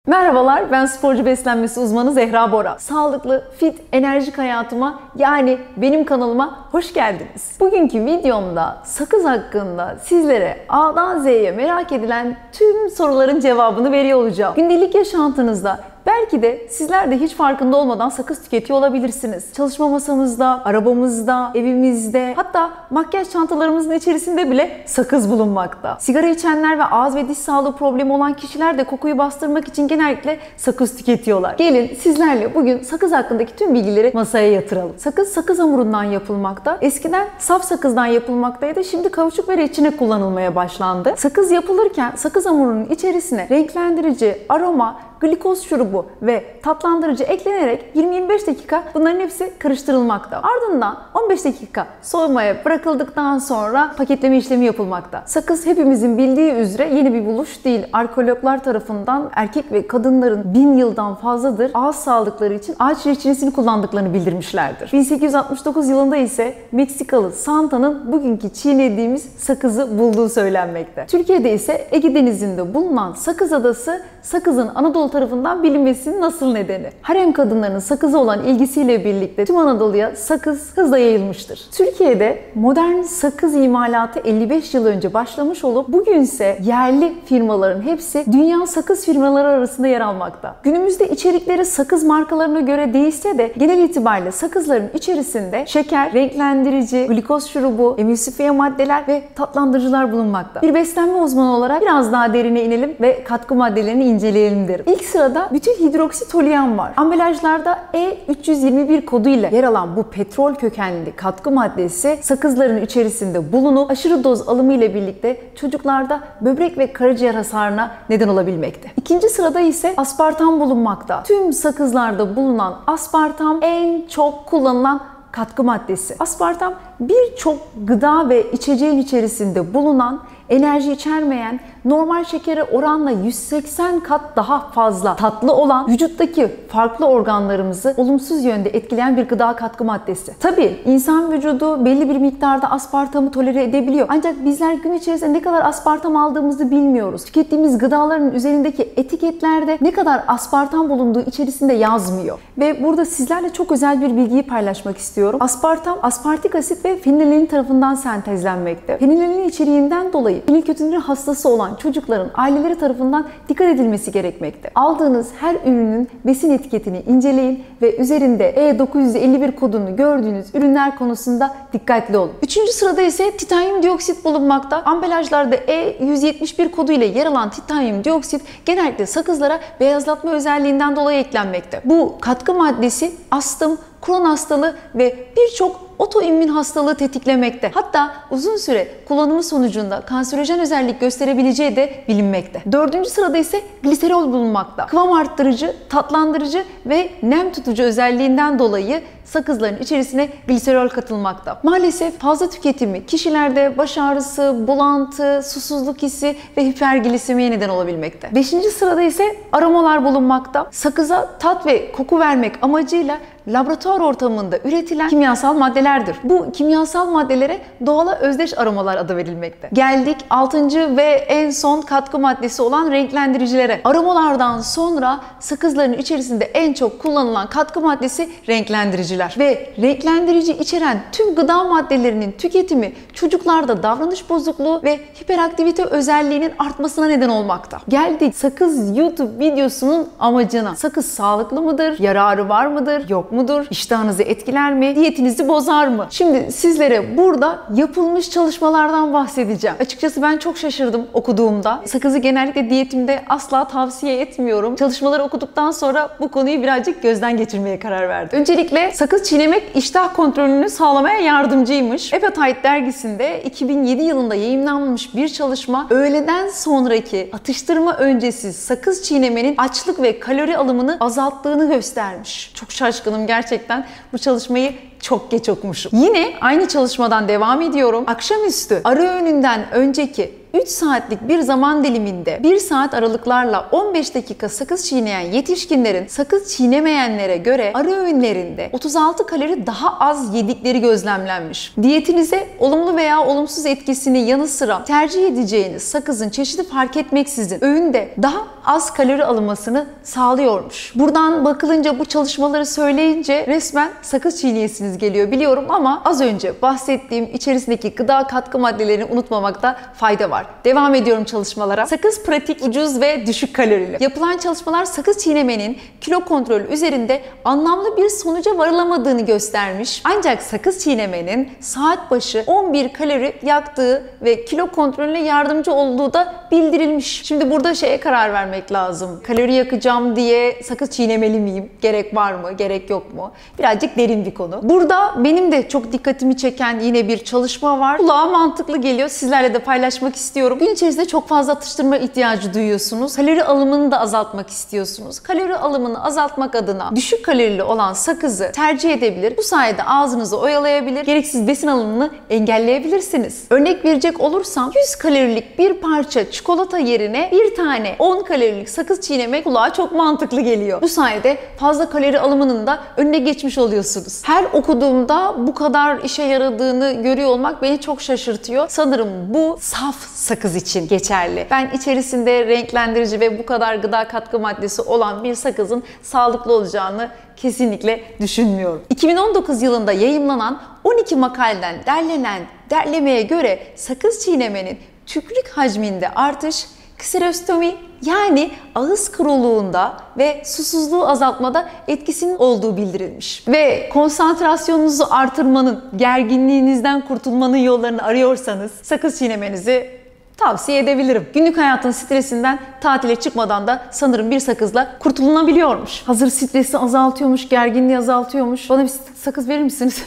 Merhabalar, ben sporcu beslenmesi uzmanı Zehra Bora. Sağlıklı, fit, enerjik hayatıma yani benim kanalıma hoş geldiniz. Bugünkü videomda sakız hakkında sizlere A'dan Z'ye merak edilen tüm soruların cevabını veriyor olacağım. Gündelik yaşantınızda belki de sizler de hiç farkında olmadan sakız tüketiyor olabilirsiniz. Çalışma masamızda, arabamızda, evimizde, hatta makyaj çantalarımızın içerisinde bile sakız bulunmakta. Sigara içenler ve ağız ve diş sağlığı problemi olan kişiler de kokuyu bastırmak için genellikle sakız tüketiyorlar. Gelin sizlerle bugün sakız hakkındaki tüm bilgileri masaya yatıralım. Sakız hamurundan yapılmakta. Eskiden saf sakızdan yapılmaktaydı. Şimdi kauçuk ve reçine kullanılmaya başlandı. Sakız yapılırken sakız hamurunun içerisine renklendirici, aroma, glikoz şurubu ve tatlandırıcı eklenerek 20-25 dakika bunların hepsi karıştırılmakta. Ardından 15 dakika soğumaya bırakıldıktan sonra paketleme işlemi yapılmakta. Sakız hepimizin bildiği üzere yeni bir buluş değil. Arkeologlar tarafından erkek ve kadınların 1000 yıldan fazladır ağız sağlıkları için ağaç reçinesini kullandıklarını bildirmişlerdir. 1869 yılında ise Meksikalı Santa'nın bugünkü çiğnediğimiz sakızı bulduğu söylenmekte. Türkiye'de ise Ege Denizi'nde bulunan Sakız Adası, sakızın Anadolu tarafından bilinmesinin asıl nedeni. Harem kadınlarının sakıza olan ilgisiyle birlikte tüm Anadolu'ya sakız hızla yayılmıştır. Türkiye'de modern sakız imalatı 55 yıl önce başlamış olup bugünse yerli firmaların hepsi dünya sakız firmaları arasında yer almakta. Günümüzde içerikleri sakız markalarına göre değişse de genel itibariyle sakızların içerisinde şeker, renklendirici, glikoz şurubu, emülsifiye maddeler ve tatlandırıcılar bulunmakta. Bir beslenme uzmanı olarak biraz daha derine inelim ve katkı maddelerini inceleyelim derim. İlk sırada bütün hidroksitoluyen var. Ambalajlarda E321 koduyla yer alan bu petrol kökenli katkı maddesi sakızların içerisinde bulunup aşırı doz alımı ile birlikte çocuklarda böbrek ve karaciğer hasarına neden olabilmekte. İkinci sırada ise aspartam bulunmakta. Tüm sakızlarda bulunan aspartam en çok kullanılan katkı maddesi. Aspartam birçok gıda ve içeceğin içerisinde bulunan, enerji içermeyen, normal şekere oranla 180 kat daha fazla tatlı olan, vücuttaki farklı organlarımızı olumsuz yönde etkileyen bir gıda katkı maddesi. Tabii insan vücudu belli bir miktarda aspartamı tolere edebiliyor. Ancak bizler gün içerisinde ne kadar aspartam aldığımızı bilmiyoruz. Tükettiğimiz gıdaların üzerindeki etiketlerde ne kadar aspartam bulunduğu içerisinde yazmıyor. Ve burada sizlerle çok özel bir bilgiyi paylaşmak istiyorum. Aspartam, aspartik asit ve fenilalanin tarafından sentezlenmekte. Fenilalanin içeriğinden dolayı fenilketonuri hastası olan çocukların aileleri tarafından dikkat edilmesi gerekmekte. Aldığınız her ürünün besin etiketini inceleyin ve üzerinde E951 kodunu gördüğünüz ürünler konusunda dikkatli olun. Üçüncü sırada ise titanyum dioksit bulunmakta. Ambalajlarda E171 kodu ile yer alan titanyum dioksit genellikle sakızlara beyazlatma özelliğinden dolayı eklenmekte. Bu katkı maddesi astım, Crohn hastalığı ve birçok otoimmün hastalığı tetiklemekte. Hatta uzun süre kullanımı sonucunda kanserojen özellik gösterebileceği de bilinmekte. Dördüncü sırada ise gliserol bulunmakta. Kıvam arttırıcı, tatlandırıcı ve nem tutucu özelliğinden dolayı sakızların içerisine gliserol katılmakta. Maalesef fazla tüketimi kişilerde baş ağrısı, bulantı, susuzluk hissi ve hiperglisemiye neden olabilmekte. Beşinci sırada ise aromalar bulunmakta. Sakıza tat ve koku vermek amacıyla laboratuvar ortamında üretilen kimyasal maddelerdir. Bu kimyasal maddelere doğala özdeş aromalar adı verilmekte. Geldik 6. ve en son katkı maddesi olan renklendiricilere. Aromalardan sonra sakızların içerisinde en çok kullanılan katkı maddesi renklendiriciler. Ve renklendirici içeren tüm gıda maddelerinin tüketimi çocuklarda davranış bozukluğu ve hiperaktivite özelliğinin artmasına neden olmakta. Geldik sakız YouTube videosunun amacına. Sakız sağlıklı mıdır? Yararı var mıdır? Yok mudur? İştahınızı etkiler mi? Diyetinizi bozar mı? Şimdi sizlere burada yapılmış çalışmalardan bahsedeceğim. Açıkçası ben çok şaşırdım okuduğumda. Sakızı genellikle diyetimde asla tavsiye etmiyorum. Çalışmaları okuduktan sonra bu konuyu birazcık gözden geçirmeye karar verdim. Öncelikle sakız çiğnemek iştah kontrolünü sağlamaya yardımcıymış. Appetite dergisinde 2007 yılında yayımlanmış bir çalışma öğleden sonraki atıştırma öncesi sakız çiğnemenin açlık ve kalori alımını azalttığını göstermiş. Çok şaşkınım gerçekten. Bu çalışmayı çok geç okumuşum. Yine aynı çalışmadan devam ediyorum. Akşamüstü ara öğününden önceki 3 saatlik bir zaman diliminde 1 saat aralıklarla 15 dakika sakız çiğneyen yetişkinlerin sakız çiğnemeyenlere göre ara öğünlerinde 36 kalori daha az yedikleri gözlemlenmiş. Diyetinize olumlu veya olumsuz etkisini yanı sıra tercih edeceğiniz sakızın çeşidi fark etmeksizin öğünde daha az kalori alınmasını sağlıyormuş. Buradan bakılınca, bu çalışmaları söyleyince resmen sakız çiğneyesiniz geliyor biliyorum ama az önce bahsettiğim içerisindeki gıda katkı maddelerini unutmamakta fayda var. Devam ediyorum çalışmalara. Sakız pratik, ucuz ve düşük kalorili. Yapılan çalışmalar sakız çiğnemenin kilo kontrolü üzerinde anlamlı bir sonuca varılamadığını göstermiş. Ancak sakız çiğnemenin saat başı 11 kalori yaktığı ve kilo kontrolüne yardımcı olduğu da bildirilmiş. Şimdi burada şeye karar vermek lazım. Kalori yakacağım diye sakız çiğnemeli miyim? Gerek var mı? Gerek yok mu? Birazcık derin bir konu. Burada benim de çok dikkatimi çeken yine bir çalışma var. Kulağa mantıklı geliyor. Sizlerle de paylaşmak istiyorum. Gün içerisinde çok fazla atıştırma ihtiyacı duyuyorsunuz. Kalori alımını da azaltmak istiyorsunuz. Kalori alımını azaltmak adına düşük kalorili olan sakızı tercih edebilir. Bu sayede ağzınızı oyalayabilir. Gereksiz besin alımını engelleyebilirsiniz. Örnek verecek olursam 100 kalorilik bir parça çikolata yerine bir tane 10 kalorilik sakız çiğnemek kulağa çok mantıklı geliyor. Bu sayede fazla kalori alımının da önüne geçmiş oluyorsunuz. Her okuduğumda bu kadar işe yaradığını görüyor olmak beni çok şaşırtıyor. Sanırım bu saf sakız için geçerli. Ben içerisinde renklendirici ve bu kadar gıda katkı maddesi olan bir sakızın sağlıklı olacağını kesinlikle düşünmüyorum. 2019 yılında yayımlanan 12 makaleden derlenen derlemeye göre sakız çiğnemenin tükürük hacminde artış, kserostomi yani ağız kuruluğunda ve susuzluğu azaltmada etkisinin olduğu bildirilmiş. Ve konsantrasyonunuzu artırmanın, gerginliğinizden kurtulmanın yollarını arıyorsanız sakız çiğnemenizi tavsiye edebilirim. Günlük hayatın stresinden tatile çıkmadan da sanırım bir sakızla kurtulunabiliyormuş. Hazır stresi azaltıyormuş, gerginliği azaltıyormuş. Bana bir sakız verir misiniz?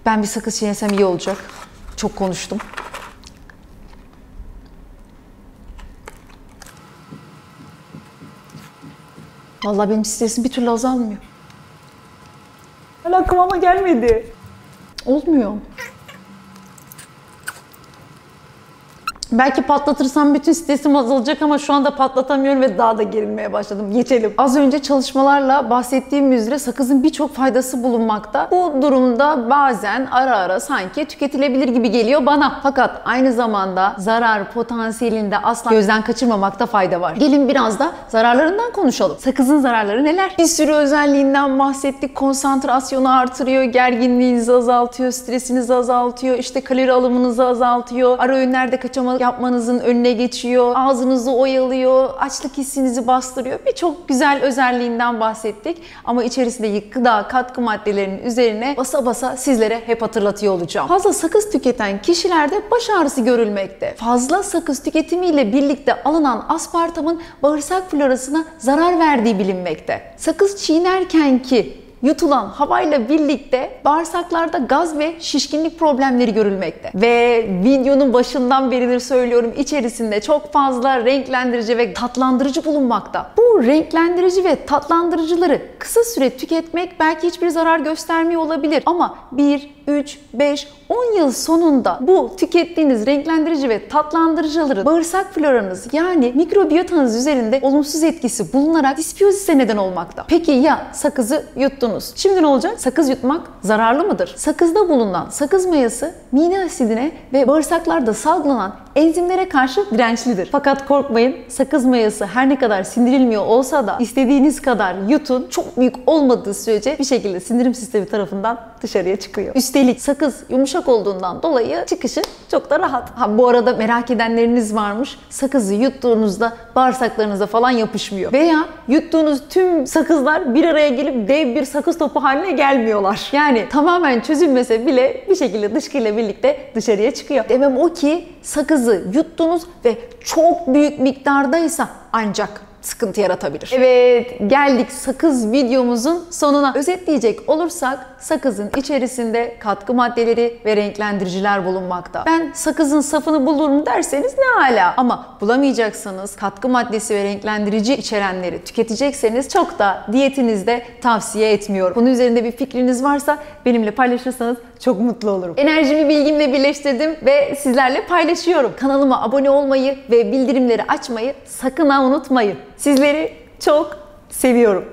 Ben bir sakız çiğnesem iyi olacak. Çok konuştum. Vallahi benim stresim bir türlü azalmıyor. Hala kıvama gelmedi. Olmuyor. Belki patlatırsam bütün stresim azalacak ama şu anda patlatamıyorum ve daha da gerilmeye başladım. Geçelim. Az önce çalışmalarla bahsettiğim üzere sakızın birçok faydası bulunmakta. Bu durumda bazen ara ara sanki tüketilebilir gibi geliyor bana. Fakat aynı zamanda zarar potansiyelini de asla gözden kaçırmamakta fayda var. Gelin biraz da zararlarından konuşalım. Sakızın zararları neler? Bir sürü özelliğinden bahsettik. Konsantrasyonu artırıyor, gerginliğinizi azaltıyor, stresinizi azaltıyor, işte kalori alımınızı azaltıyor, ara öğünlerde kaçamak yapmanızın önüne geçiyor, ağzınızı oyalıyor, açlık hissinizi bastırıyor. Birçok güzel özelliğinden bahsettik ama içerisindeki gıda katkı maddelerinin üzerine basa basa sizlere hep hatırlatıyor olacağım. Fazla sakız tüketen kişilerde baş ağrısı görülmekte. Fazla sakız tüketimiyle birlikte alınan aspartamın bağırsak florasına zarar verdiği bilinmekte. Sakız çiğnerken ki yutulan havayla birlikte bağırsaklarda gaz ve şişkinlik problemleri görülmekte. Ve videonun başından beridir söylüyorum, içerisinde çok fazla renklendirici ve tatlandırıcı bulunmakta. Bu renklendirici ve tatlandırıcıları kısa süre tüketmek belki hiçbir zarar göstermiyor olabilir ama 1, 3, 5, 10 yıl sonunda bu tükettiğiniz renklendirici ve tatlandırıcıların bağırsak floranız yani mikrobiyotanız üzerinde olumsuz etkisi bulunarak disbiyozise neden olmakta. Peki ya sakızı yuttunuz? Şimdi ne olacak? Sakız yutmak zararlı mıdır? Sakızda bulunan sakız mayası mide asidine ve bağırsaklarda salgılanan enzimlere karşı dirençlidir. Fakat korkmayın, sakız mayası her ne kadar sindirilmiyor olsa da istediğiniz kadar yutun, çok büyük olmadığı sürece bir şekilde sindirim sistemi tarafından dışarıya çıkıyor. Üstelik sakız yumuşak olduğundan dolayı çıkışı çok da rahat. Bu arada merak edenleriniz varmış. Sakızı yuttuğunuzda bağırsaklarınıza falan yapışmıyor. Veya yuttuğunuz tüm sakızlar bir araya gelip dev bir sakız topu haline gelmiyorlar. Yani tamamen çözülmese bile bir şekilde dışkıyla birlikte dışarıya çıkıyor. Demem o ki sakızı yuttunuz ve çok büyük miktardaysa ancak sıkıntı yaratabilir. Evet, geldik sakız videomuzun sonuna. Özetleyecek olursak sakızın içerisinde katkı maddeleri ve renklendiriciler bulunmakta. Ben sakızın safını bulurum derseniz ne âlâ. Ama bulamayacaksanız katkı maddesi ve renklendirici içerenleri tüketecekseniz çok da diyetinizde tavsiye etmiyorum. Bunun üzerinde bir fikriniz varsa benimle paylaşırsanız çok mutlu olurum. Enerjimi bilgimle birleştirdim ve sizlerle paylaşıyorum. Kanalıma abone olmayı ve bildirimleri açmayı sakın ha unutmayın. Sizleri çok seviyorum.